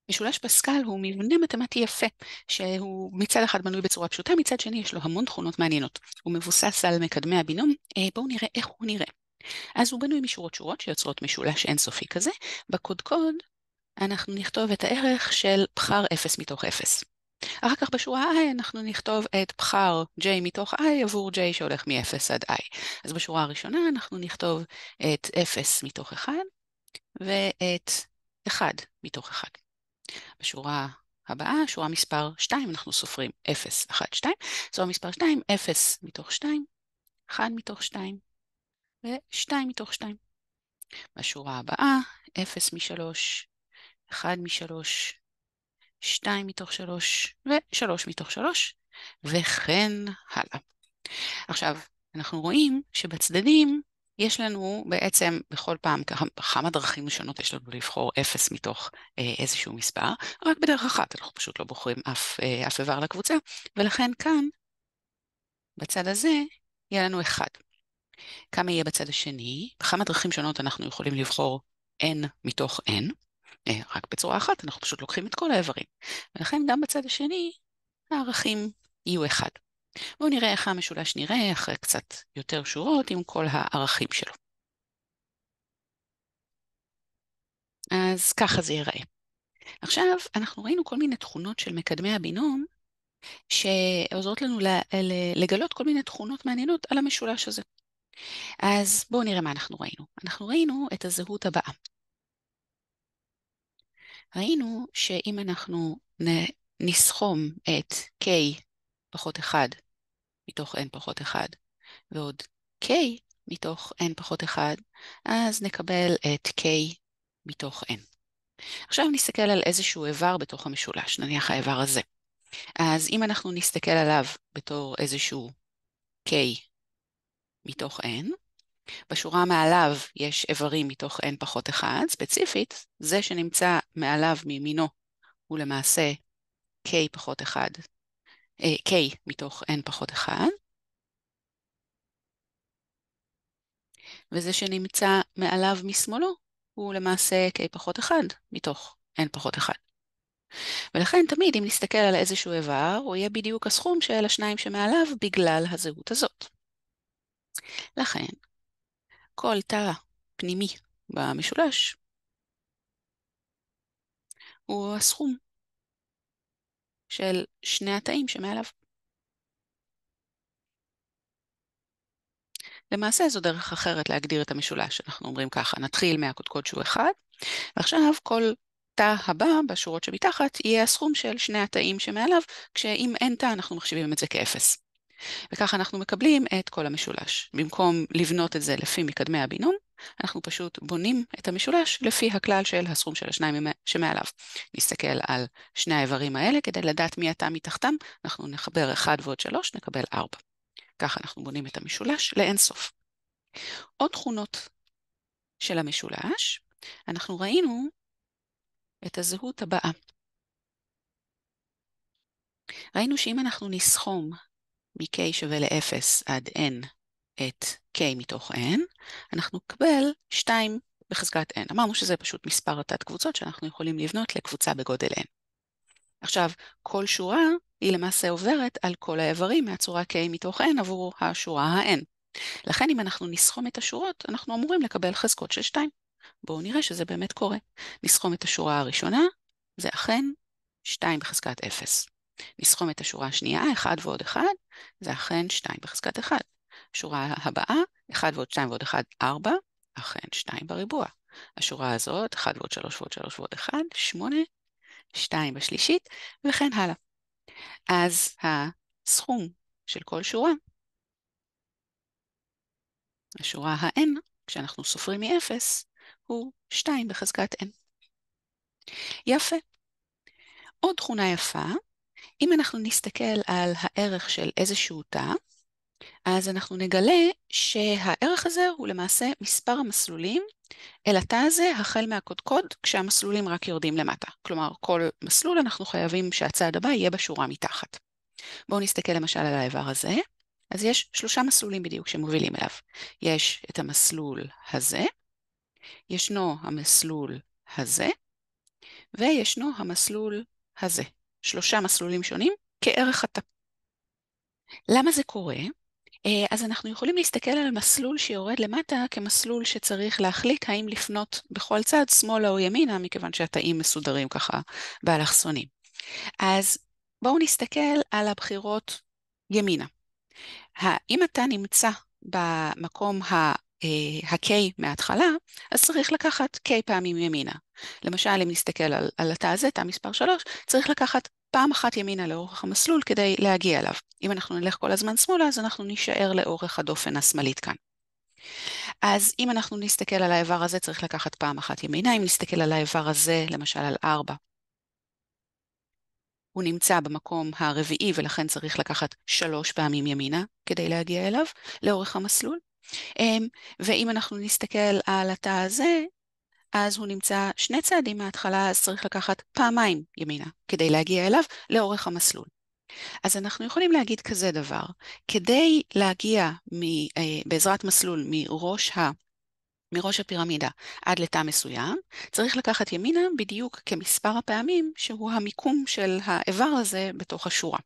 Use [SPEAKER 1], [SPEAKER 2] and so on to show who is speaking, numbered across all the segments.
[SPEAKER 1] משולש פסקל הוא מבנה מתמטי יפה, שהוא מצד אחד בנוי בצורה פשוטה, מצד שני יש לו המון תכונות מעניינות. הוא מבוסס על מקדמי הבינום, בואו נראה איך הוא נראה. אז הוא בנוי משורות שורות שיוצרות משולש אינסופי כזה. בקודקוד אנחנו נכתוב את הערך של בחר 0 מתוך 0. אחר כך בשורה i אנחנו נכתוב את בחר j מתוך i עבור j שהולך מ-0 עד i. אז בשורה הראשונה אנחנו נכתוב את 0 מתוך 1 ואת 1 מתוך 1. בשורה הבאה, שורה מספר 2, אנחנו סופרים 0, 1, 2. שורה מספר 2, 0 מתוך 2, 1 מתוך 2 ו-2 מתוך 2. בשורה הבאה, 0 מ-3, 1 מ-3, 2 מתוך 3 ו-3 מתוך 3, וכן הלאה. עכשיו, אנחנו רואים שבצדדים יש לנו בעצם בכל פעם כמה דרכים שונות יש לנו לבחור 0 מתוך איזשהו מספר, רק בדרך אחת, אנחנו פשוט לא בוחרים אף איבר לקבוצה, ולכן כאן, בצד הזה, יהיה לנו 1. כמה יהיה בצד השני? בכמה דרכים שונות אנחנו יכולים לבחור n מתוך n, רק בצורה אחת, אנחנו פשוט לוקחים את כל האיברים, ולכן גם בצד השני הערכים יהיו 1. בואו נראה איך המשולש נראה אחרי קצת יותר שורות עם כל הערכים שלו. אז ככה זה ייראה. עכשיו, אנחנו ראינו כל מיני תכונות של מקדמי הבינום, שעוזרות לנו לגלות כל מיני תכונות מעניינות על המשולש הזה. אז בואו נראה מה אנחנו ראינו. אנחנו ראינו את הזהות הבאה. ראינו שאם אנחנו נסכום את k פחות 1 מתוך n פחות 1, ועוד k מתוך n פחות 1, אז נקבל את k מתוך n. עכשיו נסתכל על איזשהו איבר בתוך המשולש, נניח האיבר הזה. אז אם אנחנו נסתכל עליו בתור איזשהו k מתוך n, בשורה מעליו יש איברים מתוך n פחות 1, ספציפית, זה שנמצא מעליו מימינו הוא למעשה k פחות 1, k מתוך n פחות 1, וזה שנמצא מעליו משמאלו הוא למעשה k פחות 1 מתוך n פחות 1. ולכן תמיד אם נסתכל על איזשהו איבר, הוא יהיה בדיוק הסכום של השניים שמעליו בגלל הזהות הזאת. לכן, כל תא פנימי במשולש הוא הסכום של שני התאים שמעליו. למעשה זו דרך אחרת להגדיר את המשולש. אנחנו אומרים ככה, נתחיל מהקודקוד שהוא 1, ועכשיו כל תא הבא בשורות שמתחת יהיה הסכום של שני התאים שמעליו, כשאם אין תא אנחנו מחשיבים את זה כאפס. וככה אנחנו מקבלים את כל המשולש. במקום לבנות את זה לפי מקדמי הבינום, אנחנו פשוט בונים את המשולש לפי הכלל של הסכום של השניים שמעליו. נסתכל על שני האיברים האלה, כדי לדעת מי התא מתחתם, אנחנו נחבר 1 ועוד 3, נקבל 4. ככה אנחנו בונים את המשולש לאינסוף. עוד תכונות של המשולש, אנחנו ראינו את הזהות הבאה. ראינו שאם אנחנו נסכום מ-k שווה ל-0 עד n את k מתוך n, אנחנו נקבל 2 בחזקת n. אמרנו שזה פשוט מספר תת קבוצות שאנחנו יכולים לבנות לקבוצה בגודל n. עכשיו, כל שורה היא למעשה עוברת על כל האיברים מהצורה k מתוך n עבור השורה ה-n. לכן אם אנחנו נסכום את השורות, אנחנו אמורים לקבל חזקות של 2. בואו נראה שזה באמת קורה. נסכום את השורה הראשונה, זה אכן 2 בחזקת 0. נסכום את השורה השנייה, 1 ועוד 1, זה אכן 2 בחזקת 1. השורה הבאה, 1 ועוד 2 ועוד 1, 4, אכן 2 בריבוע. השורה הזאת, 1 ועוד 3 ועוד 3 ועוד 1, 8, 2 בשלישית, וכן הלאה. אז הסכום של כל שורה, השורה ה-n, כשאנחנו סופרים מ-0, הוא 2 בחזקת n. יפה. עוד תכונה יפה, אם אנחנו נסתכל על הערך של איזשהו תא, אז אנחנו נגלה שהערך הזה הוא למעשה מספר המסלולים אל התא הזה החל מהקודקוד כשהמסלולים רק יורדים למטה. כלומר, כל מסלול אנחנו חייבים שהצעד הבא יהיה בשורה מתחת. בואו נסתכל למשל על האיבר הזה. אז יש 3 מסלולים בדיוק שמובילים אליו. יש את המסלול הזה, ישנו המסלול הזה, וישנו המסלול הזה. 3 מסלולים שונים כערך התא. למה זה קורה? אז אנחנו יכולים להסתכל על מסלול שיורד למטה כמסלול שצריך להחליט האם לפנות בכל צד, שמאלה או ימינה, מכיוון שהתאים מסודרים ככה באלכסונים. אז בואו נסתכל על הבחירות ימינה. אם אתה נמצא במקום ה-K מההתחלה, אז צריך לקחת K פעמים ימינה. למשל, אם נסתכל על התא הזה, תא מספר 3, צריך לקחת פעם אחת ימינה לאורך המסלול כדי להגיע אליו. אם אנחנו נלך כל הזמן שמאלה, אז אנחנו נשאר לאורך הדופן השמאלית כאן. אז אם אנחנו נסתכל על האיבר הזה, צריך לקחת פעם אחת ימינה. אם נסתכל על האיבר הזה, למשל על 4, הוא נמצא במקום הרביעי, ולכן צריך לקחת 3 פעמים ימינה כדי להגיע אליו, לאורך המסלול. ואם אנחנו נסתכל על התא הזה, אז הוא נמצא 2 צעדים מההתחלה, אז צריך לקחת פעמיים ימינה כדי להגיע אליו לאורך המסלול. אז אנחנו יכולים להגיד כזה דבר, כדי להגיע בעזרת מסלול מראש הפירמידה עד לתא מסוים, צריך לקחת ימינה בדיוק כמספר הפעמים שהוא המיקום של האיבר הזה בתוך השורה.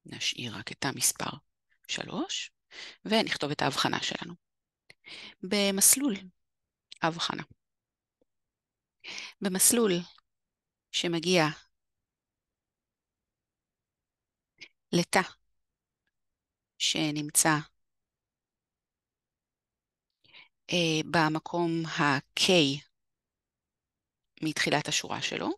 [SPEAKER 1] נשאיר רק את המספר 3, ונכתוב את ההבחנה שלנו. במסלול הבחנה. במסלול שמגיע לתא שנמצא במקום ה-K מתחילת השורה שלו,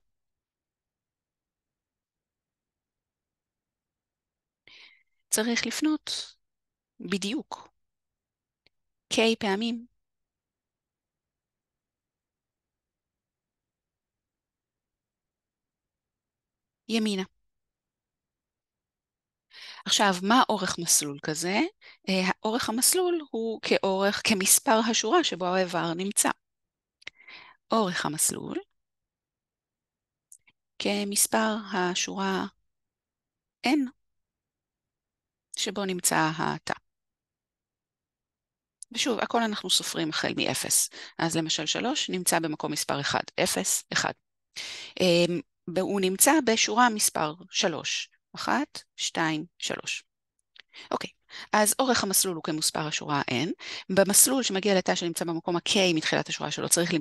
[SPEAKER 1] צריך לפנות בדיוק K פעמים ימינה. עכשיו, מה אורך מסלול כזה? אורך המסלול הוא כמספר השורה שבו האיבר נמצא. אורך המסלול כמספר השורה N שבו נמצא התא. ושוב, הכל אנחנו סופרים החל מ-0. אז למשל 3 נמצא במקום מספר 1, 0, 1. הוא נמצא בשורה מספר 3, 1, 2, 3. אוקיי, אז אורך המסלול הוא כמספר השורה N. במסלול שמגיע לתא שנמצא במקום ה-K מתחילת השורה שלו, צריך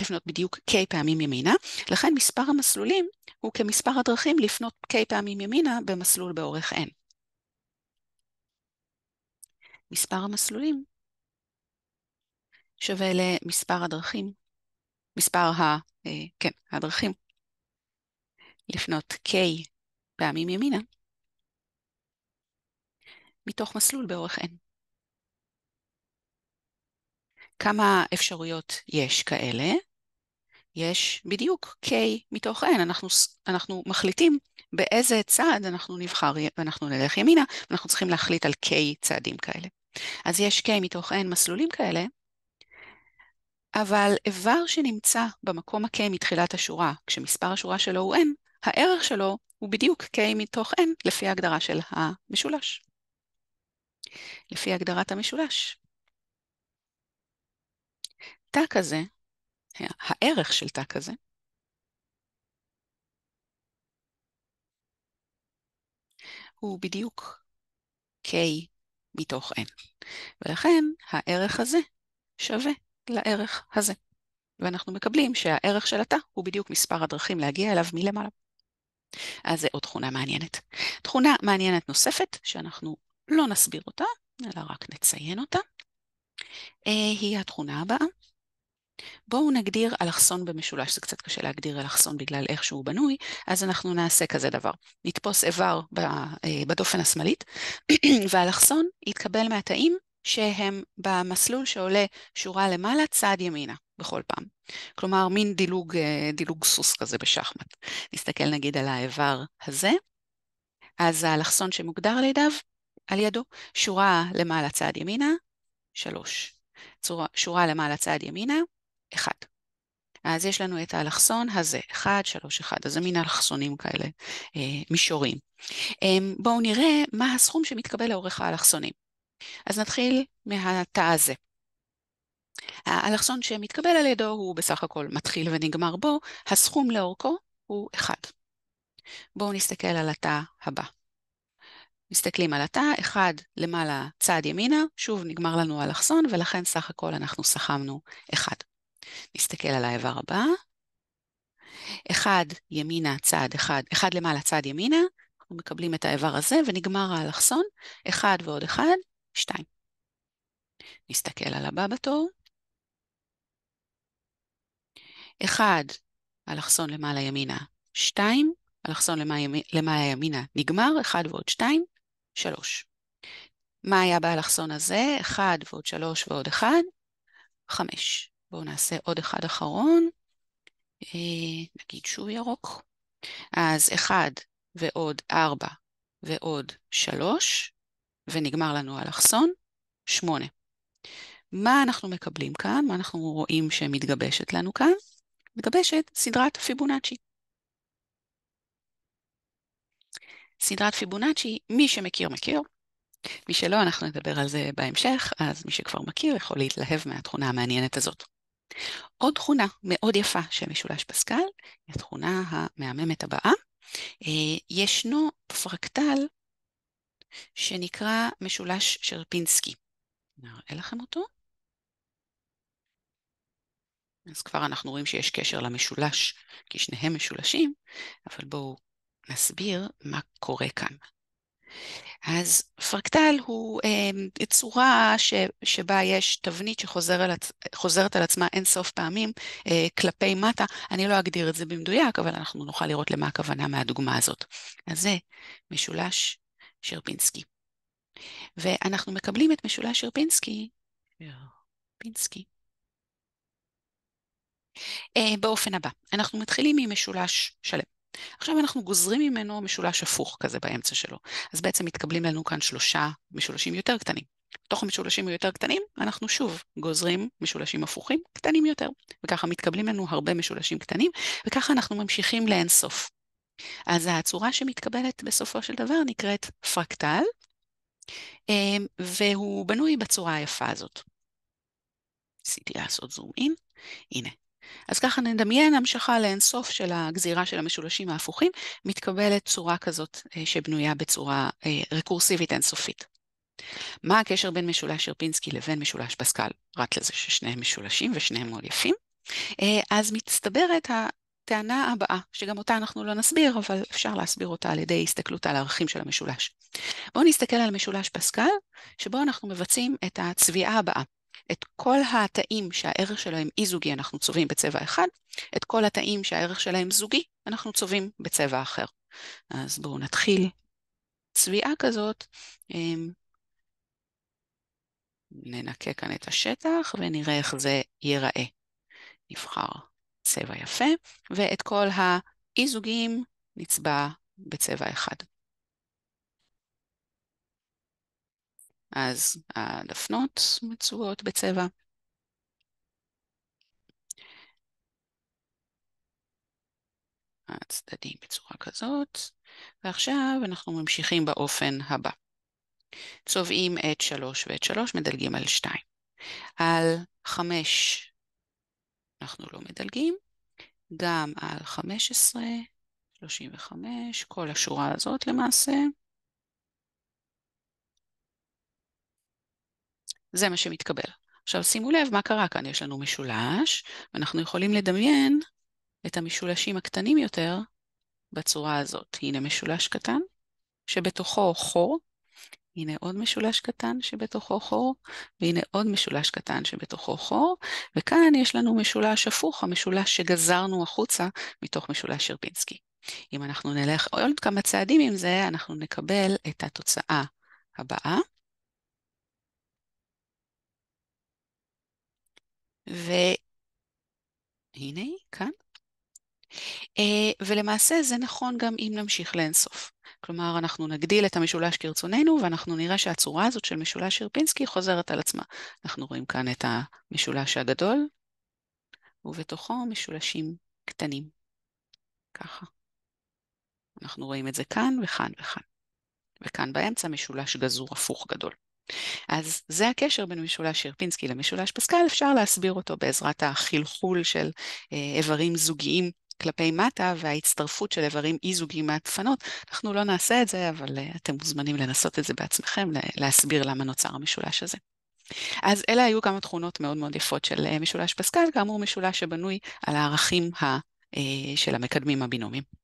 [SPEAKER 1] לפנות בדיוק K פעמים ימינה. לכן מספר המסלולים הוא כמספר הדרכים לפנות K פעמים ימינה במסלול באורך N. מספר המסלולים שווה למספר הדרכים, הדרכים לפנות K פעמים ימינה מתוך מסלול באורך N. כמה אפשרויות יש כאלה? יש בדיוק K מתוך N. אנחנו מחליטים באיזה צעד אנחנו נבחר, ואנחנו נלך ימינה, ואנחנו צריכים להחליט על K צעדים כאלה. אז יש K מתוך N מסלולים כאלה, אבל איבר שנמצא במקום ה-K מתחילת השורה, כשמספר השורה שלו הוא N, הערך שלו הוא בדיוק K מתוך N, לפי ההגדרה של המשולש. לפי הגדרת המשולש. תא כזה, הערך של תא כזה, הוא בדיוק K מתוך N. ולכן הערך הזה שווה לערך הזה. ואנחנו מקבלים שהערך של התא הוא בדיוק מספר הדרכים להגיע אליו מלמעלה. אז זה עוד תכונה מעניינת. תכונה מעניינת נוספת, שאנחנו לא נסביר אותה, אלא רק נציין אותה, היא התכונה הבאה. בואו נגדיר אלכסון במשולש, זה קצת קשה להגדיר אלכסון בגלל איך שהוא בנוי, אז אנחנו נעשה כזה דבר. נתפוס איבר בדופן השמאלית, והאלכסון יתקבל מהתאים שהם במסלול שעולה שורה למעלה צד ימינה בכל פעם. כלומר, מין דילוג סוס כזה בשחמט. נסתכל נגיד על האיבר הזה, אז האלכסון שמוגדר על ידו, שורה למעלה צד ימינה, 3. שורה למעלה צד ימינה, 1. אז יש לנו את האלכסון הזה, 1, 3, 1. אז זה מין אלכסונים כאלה, מישורים. בואו נראה מה הסכום שמתקבל לאורך האלכסונים. אז נתחיל מהתא הזה. האלכסון שמתקבל על ידו הוא בסך הכל מתחיל ונגמר בו, הסכום לאורכו הוא 1. בואו נסתכל על התא הבא. מסתכלים על התא, 1 למעלה צעד ימינה, שוב נגמר לנו האלכסון, ולכן סך הכל אנחנו סכמנו 1. נסתכל על האיבר הבא, 1 ימינה צעד 1, 1 למעלה צעד ימינה, אנחנו מקבלים את האיבר הזה ונגמר האלכסון, 1 ועוד 1, 2. נסתכל על הבא בתור, 1 אלכסון למעלה ימינה, 2, אלכסון למעלה ימינה נגמר, 1 ועוד 2, 3. מה היה באלכסון הזה? 1 ועוד 3 ועוד 1, 5. בואו נעשה עוד אחד אחרון, נגיד שוב ירוק. אז 1 ועוד 4 ועוד 3, ונגמר לנו אלכסון, 8. מה אנחנו מקבלים כאן? מה אנחנו רואים שמתגבשת לנו כאן? מתגבשת סדרת פיבונאצ'י. סדרת פיבונאצ'י, מי שמכיר מכיר. מי שלא, אנחנו נדבר על זה בהמשך, אז מי שכבר מכיר יכול להתלהב מהתכונה המעניינת הזאת. עוד תכונה מאוד יפה של משולש פסקל, היא התכונה המהממת הבאה. ישנו פרקטל שנקרא משולש שרפינסקי. נראה לכם אותו. אז כבר אנחנו רואים שיש קשר למשולש, כי שניהם משולשים, אבל בואו נסביר מה קורה כאן. אז פרקטל הוא צורה שבה יש תבנית שחוזרת על עצמה אין סוף פעמים כלפי מטה. אני לא אגדיר את זה במדויק, אבל אנחנו נוכל לראות למה הכוונה מהדוגמה הזאת. אז זה משולש שרפינסקי. ואנחנו מקבלים את משולש שרפינסקי, באופן הבא. אנחנו מתחילים ממשולש שלם. עכשיו אנחנו גוזרים ממנו משולש הפוך כזה באמצע שלו. אז בעצם מתקבלים לנו כאן 3 משולשים יותר קטנים. בתוך המשולשים היותר קטנים, אנחנו שוב גוזרים משולשים הפוכים קטנים יותר. וככה מתקבלים לנו הרבה משולשים קטנים, וככה אנחנו ממשיכים לאינסוף. אז הצורה שמתקבלת בסופו של דבר נקראת פרקטל, והוא בנוי בצורה היפה הזאת. ניסיתי לעשות זום אין, הנה. אז ככה נדמיין המשכה לאינסוף של הגזירה של המשולשים ההפוכים, מתקבלת צורה כזאת שבנויה בצורה רקורסיבית אינסופית. מה הקשר בין משולש שרפינסקי לבין משולש פסקל? רק לזה ששניהם משולשים ושניהם מאוד יפים. אז מצטברת הטענה הבאה, שגם אותה אנחנו לא נסביר, אבל אפשר להסביר אותה על ידי הסתכלות על הערכים של המשולש. בואו נסתכל על משולש פסקל, שבו אנחנו מבצעים את הצביעה הבאה. את כל התאים שהערך שלהם אי זוגי אנחנו צובעים בצבע אחד, את כל התאים שהערך שלהם זוגי אנחנו צובעים בצבע אחר. אז בואו נתחיל צביעה כזאת, ננקה כאן את השטח ונראה איך זה ייראה. נבחר צבע יפה, ואת כל האי זוגיים נצבע בצבע אחד. אז הדפנות מצויות בצבע. הצדדים בצורה כזאת, ועכשיו אנחנו ממשיכים באופן הבא. צובעים את 3 ואת 3, מדלגים על 2. על 5 אנחנו לא מדלגים, גם על 15, 35, כל השורה הזאת למעשה. זה מה שמתקבל. עכשיו שימו לב מה קרה כאן, יש לנו משולש, ואנחנו יכולים לדמיין את המשולשים הקטנים יותר בצורה הזאת. הנה משולש קטן, שבתוכו חור, הנה עוד משולש קטן שבתוכו חור, והנה עוד משולש קטן שבתוכו חור, וכאן יש לנו משולש הפוך, המשולש שגזרנו החוצה מתוך משולש שרפינסקי. אם אנחנו נלך עוד כמה צעדים עם זה, אנחנו נקבל את התוצאה הבאה. והנה היא כאן. ולמעשה זה נכון גם אם נמשיך לאינסוף. כלומר, אנחנו נגדיל את המשולש כרצוננו, ואנחנו נראה שהצורה הזאת של משולש שרפינסקי חוזרת על עצמה. אנחנו רואים כאן את המשולש הגדול, ובתוכו משולשים קטנים. ככה. אנחנו רואים את זה כאן וכאן וכאן. וכאן באמצע משולש גזור הפוך גדול. אז זה הקשר בין משולש שרפינסקי למשולש פסקל, אפשר להסביר אותו בעזרת החלחול של איברים זוגיים כלפי מטה וההצטרפות של איברים אי-זוגיים מהדפנות. אנחנו לא נעשה את זה, אבל אתם מוזמנים לנסות את זה בעצמכם, להסביר למה נוצר המשולש הזה. אז אלה היו כמה תכונות מאוד מאוד יפות של משולש פסקל, כאמור משולש שבנוי על הערכים של המקדמים הבינומיים.